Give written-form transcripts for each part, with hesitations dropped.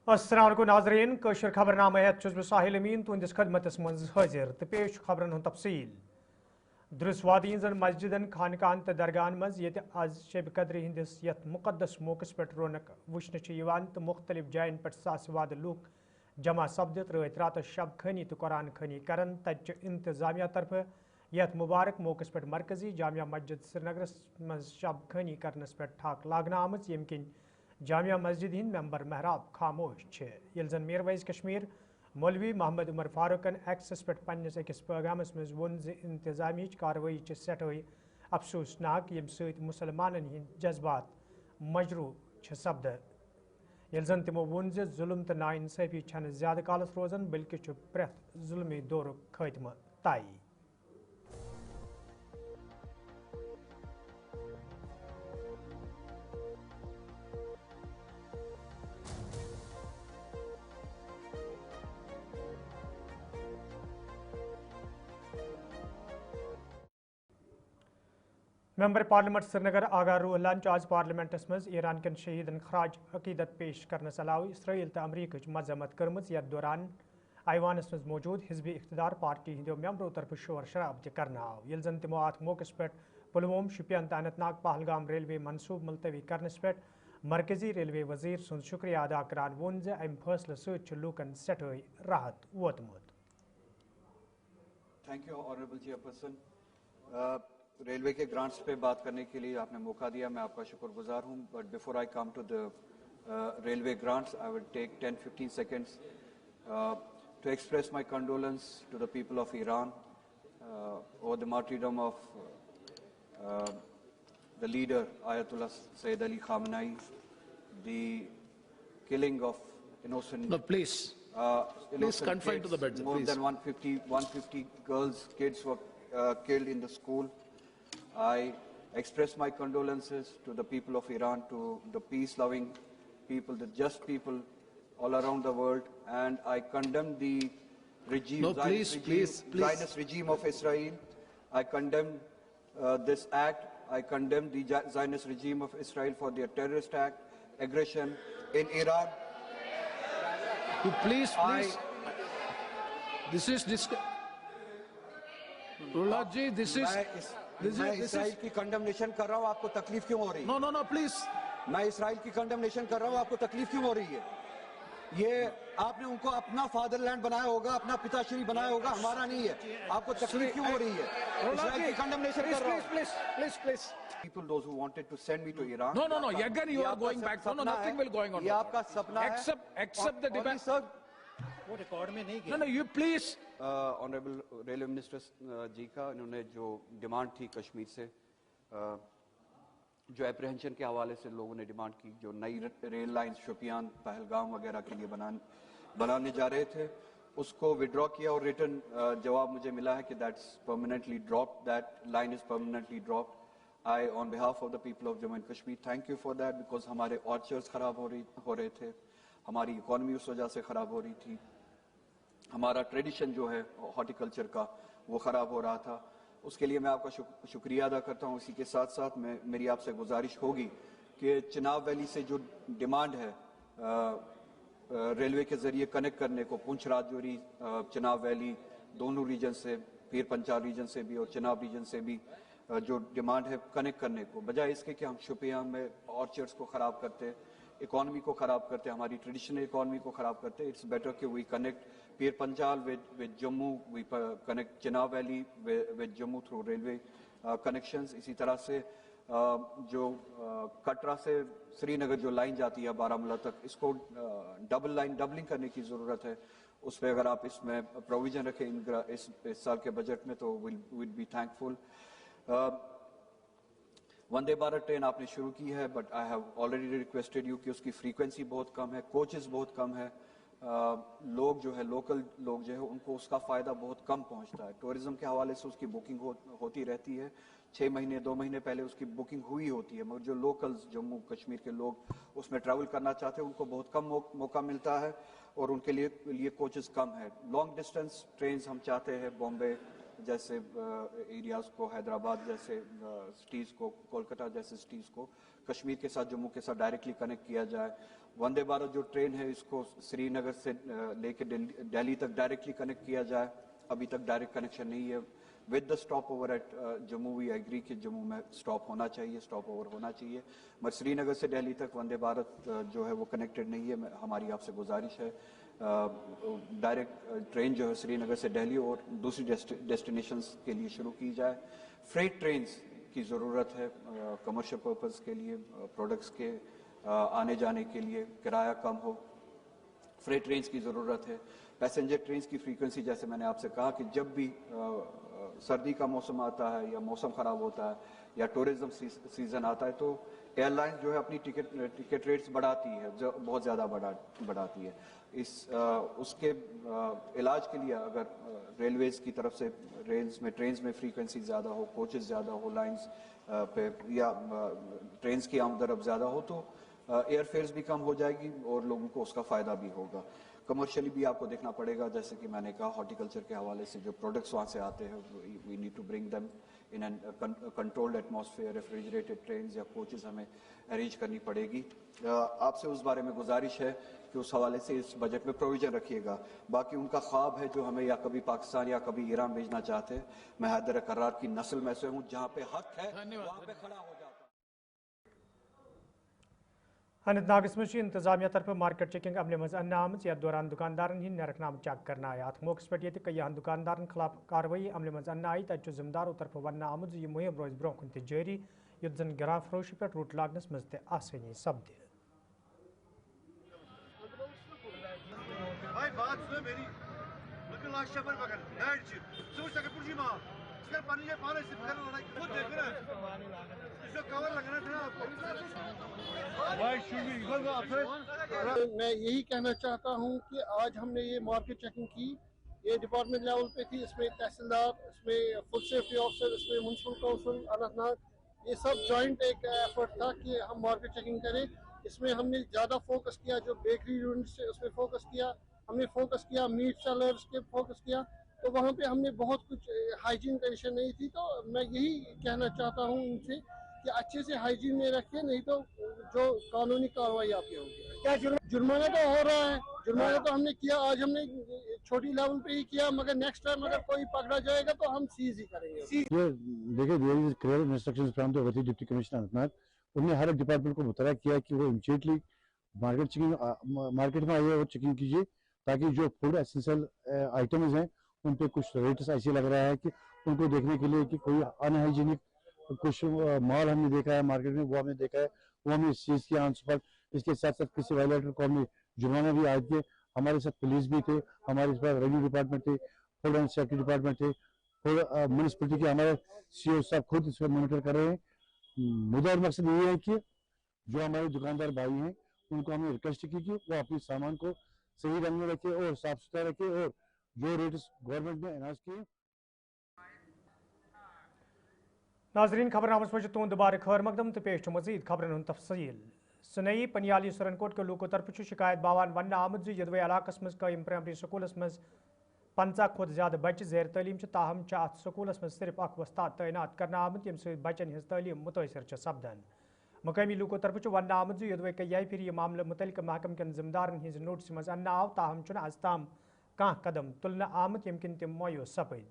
अस्सलाम वालेकुम नाज़रीन कशर खबरनामा हेत साहिल अमीन तुंदिस खदमतस मज हाजिर तो पेश खबरन हुंद तफसील दुरुसवादी जन मस्जिदन खानकान तो दरगाहन मज ये आज शब कद्र हंदिस यथ मुकदस मौकस पे रौनक वुचन तो मुख्तलिफ जायन पे सासवाद लूक जमा सपदित रत रात शब खनी तो कुरान खनी करन तत इंतजामिया तरफ यथ मुबारक मौकस पे मरकजी जामिया मस्जिद श्रीनगरस मज शब खनी करनस पे ठाक लागना आमज यम किन जामिया मस्जिद हिंद मेंबर महराब खामोश ये जन मीर वैज कश्मीर मौलवी मोहम्मद उमर फारूकन एक्सेस पे पन्नस अकिस पैगामस मज वोन इंतजामी कार्रवाई सठे अफसोसनाक यम सत मुसलमानन हिंद जज्बात मजरू सपद ये जन तमो वोन जुल्म तो नाइंसाफी छन ज्यादा कालस रोजान बल्कि प्रेथ जुल्मी दौर खात्म तय। मेंबर पार्लियामेंट श्रीनगर आगा रूह लंच आज पार्लियामेंटस मज ईरान कन शहीदन खराज अकीदत पेश करनस अलाव इसराइल तो अमरीक मजम्मत कर्मज यथ दौरान ऐवानस मज मौजूद हिजब इख्तदार पार्टी हिंदो मेंबरों तरफ शोर शराब तक आव ये जन तमो अत मौकस पे पुलवोम शुपियन तो अनंतनाग पहलगाम रेलवे मनसूब मुलतवी करनस पे मरकजी रेलवे वजीर सुन शुक्रिया अदा करान वोन अम फैसले सत लूकन सठे राहत वोतमुत। Thank you honourable chairperson. Railway के ग्रांट्स पे बात करने के लिए आपने मौका दिया, मैं आपका शुक्रगुजार हूँ। But before I come to the railway grants I will take 10-15 seconds to express my condolence to the people of Iran over the martyrdom of the leader Ayatollah Sayyid Ali Khamenei, the killing of innocent. No, please. Please confine kids. to the bed. More Please. than 150 girls, kids were killed in the school. I express my condolences to the people of Iran, to the peace-loving people, the just people all around the world, and I condemn the regime, No, please. Zionist regime of Israel. I condemn this act. I condemn the Zionist regime of Israel for their terrorist act, aggression in Iran. Please. This is Rullah ji, this is. मैं Israel की condemnation कर रहा हूँ, आपको तकलीफ क्यों हो रही है? No, please. मैं इसराइल की कंडेमनेशन कर रहा हूँ, आपको तकलीफ क्यों हो रही है? ये आपने उनको अपना फादरलैंड बनाया होगा, अपना पिताश्री बनाया होगा, हमारा नहीं है। आपको तकलीफ क्यों हो रही है? इसराइल की कंडेमनेशन कर रहा हूँ। Please. People, those who wanted to send me to Iran. No. Again, you are going back. No, nothing will going on. ये आपका सपना है। Accept the debate. वो रिकॉर्ड में नहीं No, you please. Honourable railway minister ji का इन्होंने जो डिमांड थी कश्मीर से, जो एप्रीहेंशन के हवाले से लोगों ने डिमांड की, जो नई रेल लाइन शोपियान पहलगाम वगैरह के लिए बनाने जा रहे थे, उसको विड्रॉ किया और रिटर्न जवाब मुझे मिला है कि that's permanently dropped, that line is permanently dropped. I on behalf of the people of Jammu and Kashmir thank you for that, because हमारे ऑर्चर्ड्स खराब हो रहे थे, हमारी इकॉनमी उस वजह से ख़राब हो रही थी, हमारा ट्रेडिशन जो है हॉर्टिकल्चर का वो ख़राब हो रहा था। उसके लिए मैं आपका शुक्रिया अदा करता हूँ। इसी के साथ साथ मेरी आपसे गुजारिश होगी कि चिनाब वैली से जो डिमांड है रेलवे के ज़रिए कनेक्ट करने को, पुंछ राजौरी चिनाब वैली दोनों रीजन से, पीर पंचाल रीजन से भी और चिनाब रीजन से भी जो डिमांड है कनेक्ट करने को, बजाय इसके कि हम शोपियां में ऑर्चर्ड्स को ख़राब करते, इकॉनमी को ख़राब करते, हमारी ट्रेडिशनल इकॉनमी को ख़राब करते, इट्स बेटर कि we connect Pir Panchal with Jammu, we connect Chenab valley with Jammu through railway connections. इसी तरह से जो कटरा से श्रीनगर जो लाइन जाती है बारामूला तक, इसको डबलिंग करने की ज़रूरत है। उस पर अगर आप इसमें प्रोविज़न रखें इस साल के बजट में तो will be thankful. Vande Bharat train आपने शुरू की है, but I have already requested you कि उसकी फ्रीक्वेंसी बहुत कम है, कोचेस बहुत कम है, लोग जो है लोकल लोग जो है उनको उसका फ़ायदा बहुत कम पहुंचता है। टूरिज्म के हवाले से उसकी बुकिंग होती रहती है, 6 महीने 2 महीने पहले उसकी बुकिंग हुई होती है, मगर जो लोकल्स जम्मू कश्मीर के लोग उसमें ट्रैवल करना चाहते हैं उनको बहुत कम मौका मिलता है और उनके लिए कोचेस कम है। लॉन्ग डिस्टेंस ट्रेन हम चाहते हैं बॉम्बे जैसे एरियाज़ को, हैदराबाद जैसे सिटीज़ को, कोलकाता जैसे सिटीज़ को कश्मीर के साथ, जम्मू के साथ डायरेक्टली कनेक्ट किया जाए। वंदे भारत जो ट्रेन है इसको श्रीनगर से लेके दिल्ली तक डायरेक्टली कनेक्ट किया जाए। अभी तक डायरेक्ट कनेक्शन नहीं है। With the stopover at Jammu, we agree कि जम्मू में स्टॉप होना चाहिए, स्टॉप ओवर होना चाहिए। मगर श्रीनगर से दिल्ली तक वंदे भारत जो है वो कनेक्टेड नहीं है। हमारी आपसे गुजारिश है डायरेक्ट ट्रेन जो है श्रीनगर से दिल्ली और दूसरी डेस्टिनेशंस के लिए शुरू की जाए। फ्रेट ट्रेन्स की ज़रूरत है कमर्शियल पर्पस के लिए, प्रोडक्ट्स के आने जाने के लिए, किराया कम हो, फ्रेट ट्रेन्स की ज़रूरत है। पैसेंजर ट्रेन्स की फ्रीक्वेंसी, जैसे मैंने आपसे कहा कि जब भी सर्दी का मौसम आता है या मौसम ख़राब होता है या टूरिज़्म सीज़न आता है तो एयरलाइन जो है अपनी टिकट रेट्स बढ़ाती है, जो बहुत ज़्यादा बढ़ाती है। उसके इलाज के लिए अगर रेलवेज़ की तरफ से ट्रेन्स में फ्रीक्वेंसी ज़्यादा हो, कोचेस ज़्यादा हो लाइन्स पे, या ट्रेन्स की आमदरफ्त ज़्यादा हो तो एयर फेयर्स भी कम हो जाएगी और लोगों को उसका फ़ायदा भी होगा। कमर्शियली भी आपको देखना पड़ेगा, जैसे कि मैंने कहा हॉर्टिकल्चर के हवाले से जो प्रोडक्ट्स वहाँ से आते हैं we need to bring them in an controlled atmosphere. Refrigerated trains या कोचेस हमें अरेंज करनी पड़ेगी। आपसे उस बारे में गुजारिश है कि उस हवाले से इस बजट में प्रोविजन रखिएगा। बाकी उनका ख्वाब है जो हमें या कभी पाकिस्तान या कभी ईरान भेजना चाहते हैं। मैं हैदर करार की नस्ल में से हूँ, जहाँ पे हक है वहाँ पे खड़ा हो जाता। अनंतनाग इंतजामिया तरफ मार्केट चेकिंग अमले मज आम यथ दौरान दुकानदारन हंद नरकनाम चेक करना आया। अत मौके पे कईयान दुकानदारन खिलाफ कार्रवाई अमले मज आई। तत जिम्मेदारों तरफ वन आमुत यह मुहिम रोज ब्रोह कुन जारी युत जन गिरां फरोशी पे रूट लागनस मज ते आसानी सपदि। मैं यही कहना चाहता हूँ कि आज हमने ये मार्केट चेकिंग की, ये डिपार्टमेंट लेवल पे थी। इसमें तहसीलदार, इसमें फूड सेफ्टी ऑफिसर, इसमें म्युनिसिपल काउंसिल अनंतनाग, ये सब जॉइंट एक एफर्ट था कि हम मार्केट चेकिंग करें। इसमें हमने ज़्यादा फोकस किया जो बेकरी यूनिट से, उसमें फोकस किया, हमने फोकस किया मीट सेलर्स के फोकस किया। तो वहाँ पे हमने बहुत कुछ हाइजीन कंडीशन नहीं थी। तो मैं यही कहना चाहता हूँ उनसे कि अच्छे से हाइजीन में रखें, नहीं तो जो कानूनी कार्रवाई आपकी होगी। क्या जुर्माना तो हो रहा है, जुर्माना तो हमने किया, आज हमने छोटी लेवल पे ही किया, मगर नेक्स्ट टाइम अगर कोई पकड़ा जाएगा तो हम सीज ही करेंगे। ये देखिए क्लियर इंस्ट्रक्शंस फ्रॉम द वती डिप्टी कमिश्नर अनंतनाग। उन्होंने हर एक डिपार्टमेंट को मुतला किया कि वो इमीडिएटली मार्केट में आइए और चेकिंग कीजिए, ताकि जो फूड एसेंशियल आइटम्स हैं उन पे कुछ रेट्स ऐसे लग रहा है कि उनको देखने के लिए कि कोई अनहाइजीनिक कुछ माल हमने देखा है मार्केट में, वो हमने देखा है, वो हमने इस चीज़ की आंसर पर। इसके साथ साथ किसी वायलेटर को हमने जुर्माना भी आयद किए। हमारे साथ पुलिस भी थे, हमारे पास रेवेन्यू डिपार्टमेंट थे, फूड एंड सेफ्टी डिपार्टमेंट थे, म्यूनिसिपलिटी के हमारे सीओ साहब खुद इसको मॉनिटर कर रहे हैं। मुद्दा और मकसद ये है कि जो हमारे दुकानदार भाई हैं उनको हमने रिक्वेस्ट की कि वो अपने सामान को सही रंग में रखे और साफ सुथरा रखे, और जो रेट्स गवर्नमेंट ने अनाउंस किए। नाजरीन खबरनामस मज तुंद दोबारा खैर मकदम तो पेश मजीद खबरन तफसील। सुनई पनियाली सुरनकोट के लोगों तरफ शिकायत बावान वन आमद यदवे इलाकस मज कायम प्राइमरी स्कूलस मज 50 खुद ज्यादा बच्चे ज़ेर तलीम ताहम अत स्कूलस मज सिर्फ अख वस्ताद तैनात करना आमद यम सद बच्चन हज तलीम मुतासर सपदान। मकामी लोगों तरफ वन आमद यदवे कई फिर यह मामले मुतल्लिक महकम कन जिम्मेदारन हज नोटिस मज अन्न आव, ताहम आज ताम कह कदम तुलन आमद यम किन तम मायूस सपद।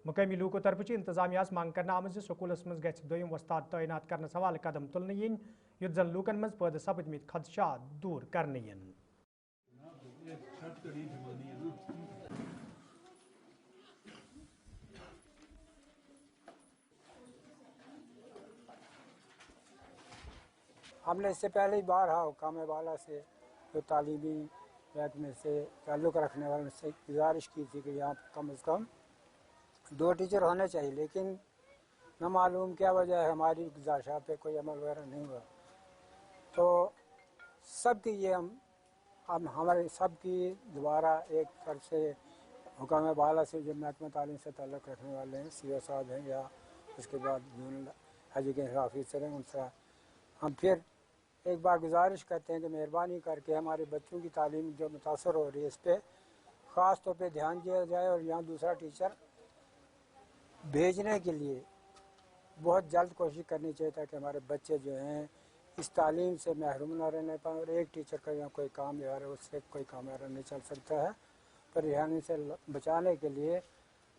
मकामी लोगों तरफ इंतजामिया मांग करना आमद स्कूलस मज गम वस्ताद तैनात करने हवाले कदम तुलन इन युत जन लूकन मज पैदा सपदमित खदशात दूर करने इन। हमने इससे पहले ही बार हुकाम वाला से जो तालीमी महकमे से ताल्लुक़ रखने वालों से गुजारिश की थी कि यहाँ कम से कम 2 टीचर होने चाहिए, लेकिन न मालूम क्या वजह है हमारी गुजारिशों पे कोई अमल वगैरह नहीं हुआ। तो सब की ये हम हमारे सब की दोबारा एक तरफ से हुकाम वाला से जो महकमा तालीम से ताल्लुक़ रखने वाले हैं, सीओ साहब हैं या उसके बाद जोनल एजुकेशन ऑफिसर हैं, उनसे हम फिर एक बार गुजारिश करते हैं कि मेहरबानी करके हमारे बच्चों की तालीम जो मुतासर हो रही है इस पर ख़ास तौर पे ध्यान दिया जाए, और यहाँ दूसरा टीचर भेजने के लिए बहुत जल्द कोशिश करनी चाहिए ताकि हमारे बच्चे जो हैं इस तालीम से महरूम न रहने पाए। और एक टीचर का यहाँ कोई काम या है उससे कोई काम या नहीं चल सकता है। परेशानी से बचाने के लिए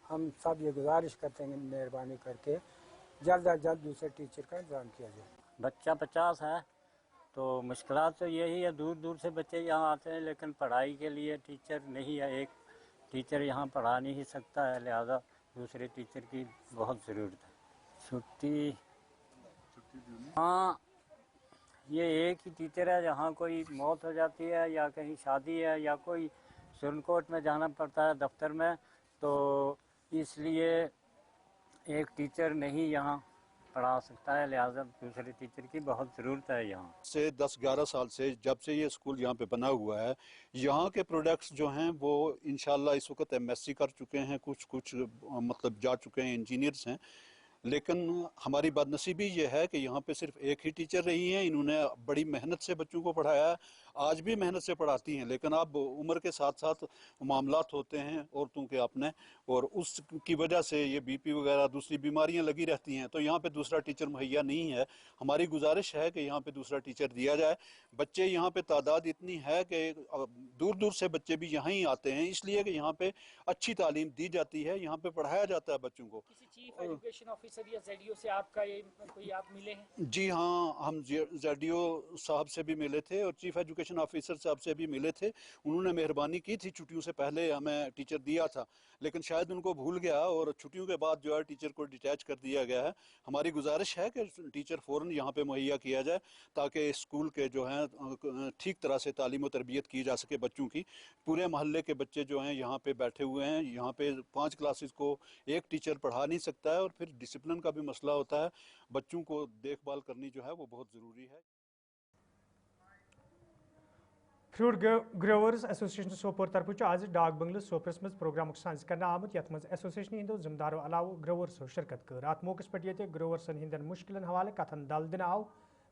हम सब ये गुजारिश करते हैं मेहरबानी करके जल्द अज जल्द दूसरे टीचर का इंतजाम किया जाए। बच्चा 50 है तो मुश्किलात तो यही है, दूर दूर से बच्चे यहाँ आते हैं लेकिन पढ़ाई के लिए टीचर नहीं है। एक टीचर यहाँ पढ़ा नहीं सकता है, लिहाजा दूसरे टीचर की बहुत ज़रूरत है। छुट्टी हाँ, ये एक ही टीचर है। जहाँ कोई मौत हो जाती है या कहीं शादी है या कोई सुरनकोट में जाना पड़ता है दफ्तर में, तो इसलिए एक टीचर नहीं यहाँ पढ़ा सकता है, लिहाजा दूसरे टीचर की बहुत ज़रूरत है। यहाँ से 10-11 साल से जब से ये स्कूल यहाँ पे बना हुआ है, यहाँ के प्रोडक्ट्स जो हैं वो इंशाल्लाह इस वक्त MSc कर चुके हैं, कुछ मतलब जा चुके हैं, इंजीनियर्स हैं। लेकिन हमारी बदनसीबी ये है कि यहाँ पे सिर्फ एक ही टीचर रही हैं। इन्होंने बड़ी मेहनत से बच्चों को पढ़ाया है, आज भी मेहनत से पढ़ाती हैं, लेकिन अब उम्र के साथ साथ मामलात होते हैं औरतों के अपने, और उसकी वजह से ये BP वगैरह दूसरी बीमारियां लगी रहती हैं, तो यहाँ पे दूसरा टीचर मुहैया नहीं है। हमारी गुजारिश है कि यहाँ पे दूसरा टीचर दिया जाए। बच्चे यहाँ पे तादाद इतनी है कि दूर दूर से बच्चे भी यहाँ ही आते हैं, इसलिए कि यहाँ पे अच्छी तालीम दी जाती है, यहाँ पे पढ़ाया जाता है बच्चों को। चीफ एजुकेशन ऑफिसर या ZDO से आपका ये कोई आप मिले हैं? जी हाँ, हम ZDO साहब से भी मिले थे और चीफ एजुकेशन ऑफिसर साहब से भी मिले थे। उन्होंने मेहरबानी की थी, छुट्टियों से पहले हमें टीचर दिया था, लेकिन शायद उनको भूल गया और छुट्टियों के बाद जो है टीचर को डिटैच कर दिया गया है। हमारी गुजारिश है कि टीचर फ़ौरन यहाँ पे मुहैया किया जाए ताकि स्कूल के जो हैं ठीक तरह से तालीम और तरबियत की जा सके बच्चों की। पूरे महल्ले के बच्चे जो हैं यहाँ पे बैठे हुए हैं, यहाँ पे 5 क्लासेस को एक टीचर पढ़ा नहीं सकता है, और फिर डिसिप्लिन का भी मसला होता है। बच्चों को देखभाल करनी जो है वो बहुत ज़रूरी है। फ्रूट ग्रोवर्स एसोसिएशन सोपोर तरफ आज डाक बंगल सोपरस मज प्रोग्राम साज कर आमुत यथ मज एसोसिएशन हिंदो जिम्मेदारों अलाव ग्रोवर्सो शिरकत कर। अत मौके पे ग्रोवर्सन हिंदन मुश्किलन हवाले कथन दल दिन आव।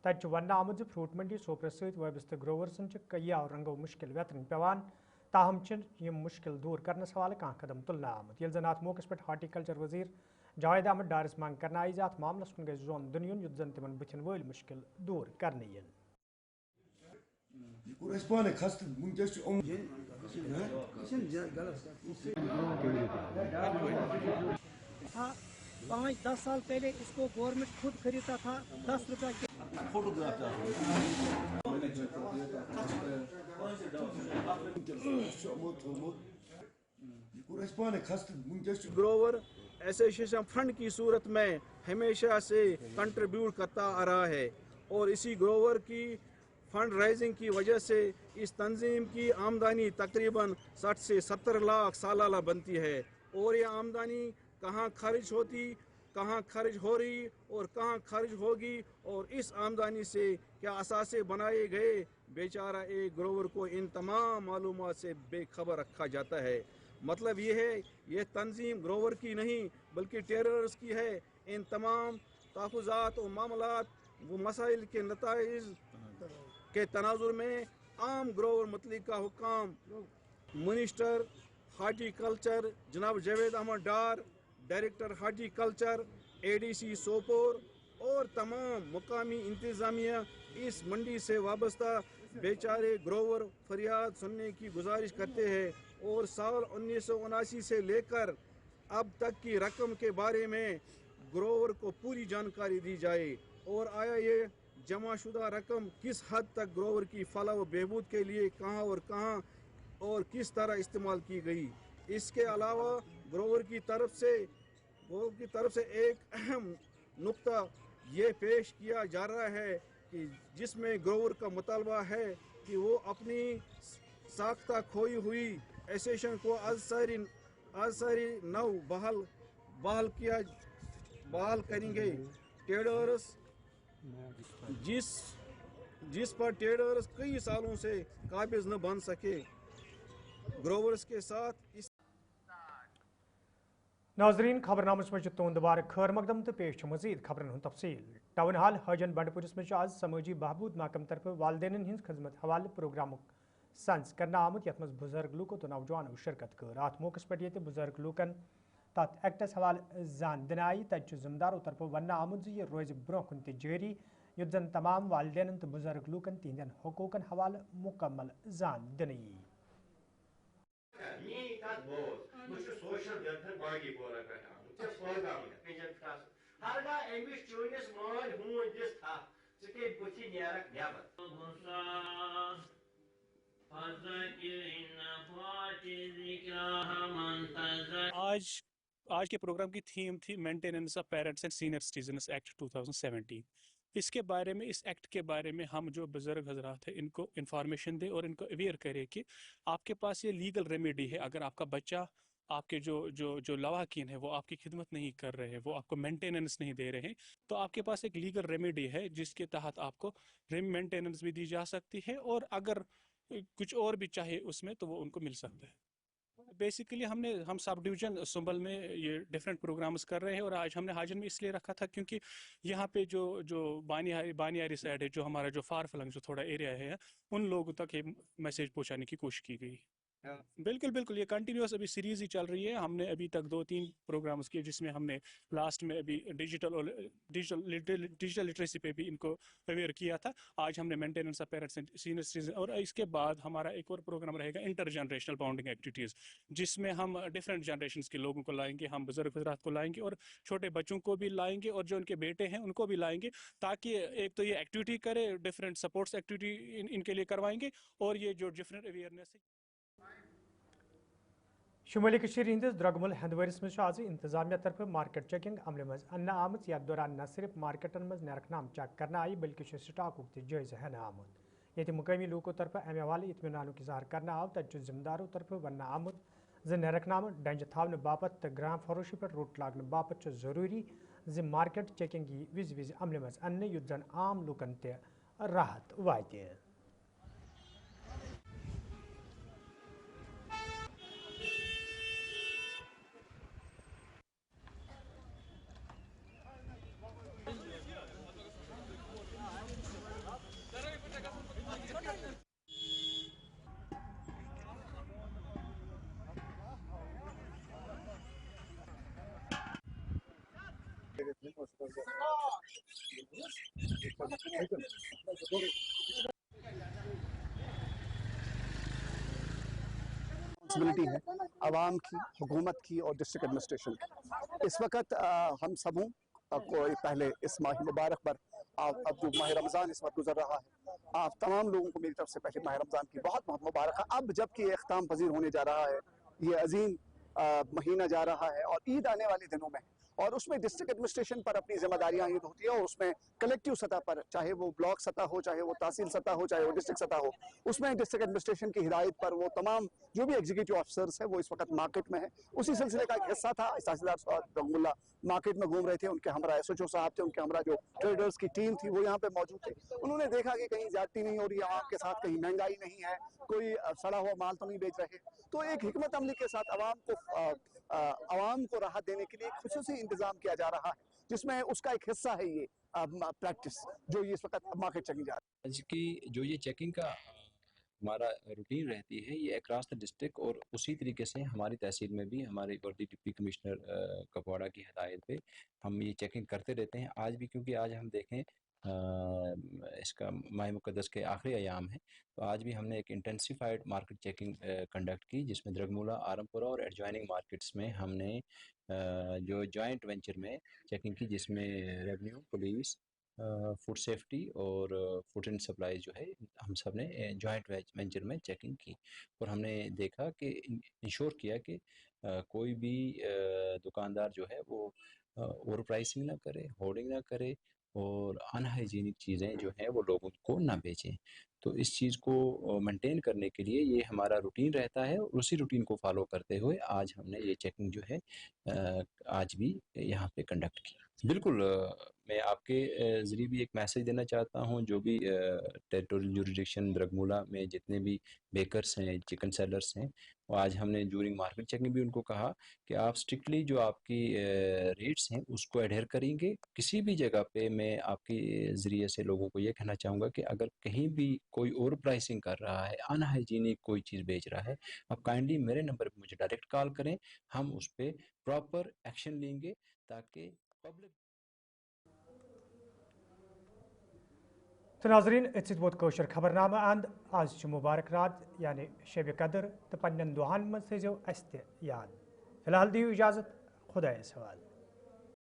तत वन आमुत फ्रूट मंडी सोपरस सत वाबस्त ग्रोवर्सन कईयाव रंगो मुश्किल वेतन पेवान, ताहम यम मुश्किल दूर करनस हवाले कह कदम तुलना आमुत। यह जन अत मौके पे हार्टिकल्चर वजीर जावेद अहमद डारिस मांग कर आई अत मामलस कुन गई जोन दुनियन युद्ध जन तिमन बुथिन वल मुश्किल दूर करने इन। हाँ, 5-10 साल पहले इसको गवर्नमेंट खुद खरीदता था 10 रुपए के। ग्रोवर एसोसिएशन फंड की सूरत में हमेशा से कंट्रीब्यूट करता आ रहा है, और इसी ग्रोवर की फंड राइजिंग की वजह से इस तंजीम की आमदनी तकरीबन 60 से 70 लाख सालाना बनती है। और ये आमदनी कहाँ खर्च होती, कहाँ खर्च हो रही और कहाँ खर्च होगी, और इस आमदनी से क्या असासे बनाए गए, बेचारा एक ग्रोवर को इन तमाम मालूमात से बेखबर रखा जाता है। मतलब ये है, ये तंजीम ग्रोवर की नहीं बल्कि टेरर्स की है। इन तमाम तहफ़्फ़ुज़ात और मामलात वो मसाइल के नताइज के तनाजुर में आम ग्रोवर मतलिक का हुकाम मिनिस्टर हार्टिकल्चर जनाब Javed Ahmad Dar, director horticulture ADC Sopore और तमाम मुकामी इंतज़ामिया इस मंडी से वाबस्ता बेचारे ग्रोवर फरियाद सुनने की गुजारिश करते हैं, और साल 1979 से लेकर अब तक की रकम के बारे में ग्रोवर को पूरी जानकारी दी जाए, और आया ये जमाशुदा रकम किस हद तक ग्रोवर की फलाह व बहबूद के लिए कहाँ और किस तरह इस्तेमाल की गई। इसके अलावा ग्रोवर की तरफ से एक अहम नुक्ता ये पेश किया जा रहा है कि जिसमें ग्रोवर का मुतालबा है कि वो अपनी साख्ता खोई हुई एसोसिएशन को अलसारी नौ बहाल करेंगे। ट्रेडर्स जिस पर ट्रेडर्स कई सालों से काबिज न बन सके, ग्रोवर्स के साथ इस नाजरीन खबरनामस में तुंद बार खैर मकदम तो पेश मजीद खबरन हूं तफसील। टाउन हाल हजन बंडपुरस में आज समाजी बहबूद महकम तरफ वालदेन हिंद खदमत हवाले प्रोग्राम संस करना आमुत यथ मज बुजुर्ग लूको तो नौजवान शिरकत कर। अत मौके पे बुजुर्ग लूकन तथ एक्टस हवाले जान दिन आई। तत जिम्मेदारों तरफ वन आमुत यह रोज ब्रोह कुन जारी। युद्ध जन तमाम वालिदैन तो बुजुर्ग लूकन तिहंदन हकूकन हवाले मुकम्मल जान दिन आज के प्रोग्राम की थीम थी maintenance of parents and senior citizens act 2017। इसके बारे में, इस एक्ट के बारे में हम जो बुजुर्ग हजरात हैं इनको इन्फॉर्मेशन दें और इनको अवेयर करें कि आपके पास ये लीगल रेमेडी है। अगर आपका बच्चा, आपके जो लवाकिन है वो आपकी खिदमत नहीं कर रहे हैं, वो आपको मेंटेनेंस नहीं दे रहे हैं, तो आपके पास एक लीगल रेमेडी है जिसके तहत आपको मेंटेनेंस भी दी जा सकती है, और अगर कुछ और भी चाहे उसमें तो वो उनको मिल सकता है। बेसिकली हम सब डिवीजन सुंबल में ये डिफरेंट प्रोग्राम्स कर रहे हैं, और आज हमने हाजन में इसलिए रखा था क्योंकि यहाँ पे जो बानियारी साइड है, जो हमारा जो फार फलंग जो थोड़ा एरिया है, उन लोगों तक ये मैसेज पहुँचाने की कोशिश की गई। बिल्कुल बिल्कुल, ये कंटिन्यूस अभी सीरीज ही चल रही है। हमने अभी तक 2-3 प्रोग्राम्स किए, जिसमें हमने लास्ट में अभी डिजिटल लिटरेसी पे भी इनको अवेयर किया था। आज हमने maintenance of parents and senior citizen, और इसके बाद हमारा एक और प्रोग्राम रहेगा इंटर जनरेशनल बॉन्डिंग एक्टिविटीज़, जिसमें हम डिफरेंट जनरेशन के लोगों को लाएंगे, हम बुजुर्ग हजरात को लाएंगे और छोटे बच्चों को भी लाएंगे, और जो उनके बेटे हैं उनको भी लाएंगे, ताकि एक तो ये एक्टिविटी करे, डिफरेंट सपोर्ट्स एक्टिविटी इनके लिए करवाएंगे, और ये जो डिफरेंट अवेयरनेस है। शुमाली हंदिस द्रगमुल हंदवरिस मज आज इंतजामिया तरफ मार्केट चेकिंग अमल मज अन्न आमत। यथ दौरान न सिर्फ मार्केटन मज नरखनाम चेक करना आई, बल्कि स्टाक जायजा हन आमुत। ये मुकामी लोगों तरफ अमे हवाले इत्मीनान इजहार करना आव, तथ जिम्मेदारों तरफ वन आमुत ज नरखनाम डंज थावन बापत तो ग्राम फरोशी पर रोट लागन बापत जरूरी ज मार्केट चेकिंग विज विज अमल मज अन्न, युद्ध जन आम लूकन ते राहत वात। रिस्पॉन्सिबिलिटी है आवाम की, हुकूमत की और डिस्ट्रिक्ट एडमिनिस्ट्रेशन की। इस वक्त हम सबों को पहले इस माह मुबारक पर अब जो माह रमज़ान इस वक्त गुजर रहा है, आप तमाम लोगों को मेरी तरफ से पहले माह रमज़ान की बहुत बहुत मुबारक। अब जबकि अख्ताम पजीर होने जा रहा है, ये अजीम महीना जा रहा है और ईद आने वाले दिनों में, और उसमें डिस्ट्रिक्ट एडमिनिस्ट्रेशन पर अपनी जिम्मेदारियां ईद होती है, और उसमें कलेक्टिव सतह पर, चाहे वो ब्लॉक सतह हो, चाहे वो तहसील सतह हो, चाहे वो डिस्ट्रिक्ट सतह हो, उसमें डिस्ट्रिक्ट एडमिनिस्ट्रेशन की हिदायत पर वो तमाम जो भी एग्जीक्यूटिव ऑफिसर्स है वो इस वक्त मार्केट में है। उसी सिलसिले का एक हिस्सा था। तहसीलदार रंगुल्ला मार्केट में घूम रहे थे, उनके हमरा SHO साहब थे, उनके हमरा जो ट्रेडर्स की टीम थी वो यहाँ पे मौजूद थे। उन्होंने देखा कि कहीं ज्यादती नहीं हो रही है आवाम के साथ, कहीं महंगाई नहीं है, कोई सड़ा हुआ माल तो नहीं बेच रहे। तो एक हिकमत अमली के साथ आवाम को राहत देने के लिए खुसूसी इंतजाम किया जा रहा है, जिसमें उसका एक हिस्सा है ये प्रैक्टिस जो ये इस वक्त मार्केट चेकिंग जा रही है। आज की जो ये चेकिंग का हमारा रूटीन रहती है, ये अक्रॉस द डिस्ट्रिक्ट, और उसी तरीके से हमारी तहसील में भी हमारे वर्दी डिप्टी कमिश्नर कपवाड़ा की हदायत पे हम ये चेकिंग करते रहते हैं। आज भी, क्योंकि आज हम देखें इसका माह मुक़द्दस के आखिरी अयाम है, तो आज भी हमने एक इंटेंसिफाइड मार्केट चेकिंग कंडक्ट की, जिसमें द्रगमूला, आरमपुरा और एडजॉइनिंग मार्केट्स में हमने जो जॉइंट वेंचर में चेकिंग की, जिसमें रेवेन्यू, पुलिस, फूड सेफ्टी और फूड एंड सप्लाई जो है, हम सब ने जॉइंट वेंचर में चेकिंग की, और हमने देखा कि इंश्योर किया कि कोई भी दुकानदार जो है वो ओवर प्राइसिंग ना करे, होर्डिंग ना करे, और अनहाइजीनिक चीज़ें जो हैं वो लोगों को ना बेचें। तो इस चीज़ को मेंटेन करने के लिए ये हमारा रूटीन रहता है, और उसी रूटीन को फॉलो करते हुए आज हमने ये चेकिंग जो है आज भी यहाँ पे कंडक्ट की। बिल्कुल, मैं आपके ज़रिए भी एक मैसेज देना चाहता हूँ, जो भी टेरिटोरियल जुरिडिक्शन द्रगमूला में जितने भी बेकर्स हैं, चिकन सेलर्स हैं, और आज हमने ड्यूरिंग मार्केट चेकिंग भी उनको कहा कि आप स्ट्रिक्टली जो आपकी रेट्स हैं उसको एडहेयर करेंगे। किसी भी जगह पे मैं आपके ज़रिए से लोगों को ये कहना चाहूँगा कि अगर कहीं भी कोई ओवर प्राइसिंग कर रहा है, अनहाइजीनिक कोई चीज़ बेच रहा है, आप काइंडली मेरे नंबर पर मुझे डायरेक्ट कॉल करें, हम उस पर प्रॉपर एक्शन लेंगे, ताकि पब्लिक تو ناظرین ات ووت کوشر خبرنامہ اند آج مبارک رات یعنی شب قدر تو پنن دہن مز تھو اس تہ یاد فی الحال دیو اجازت خدایس حوالہ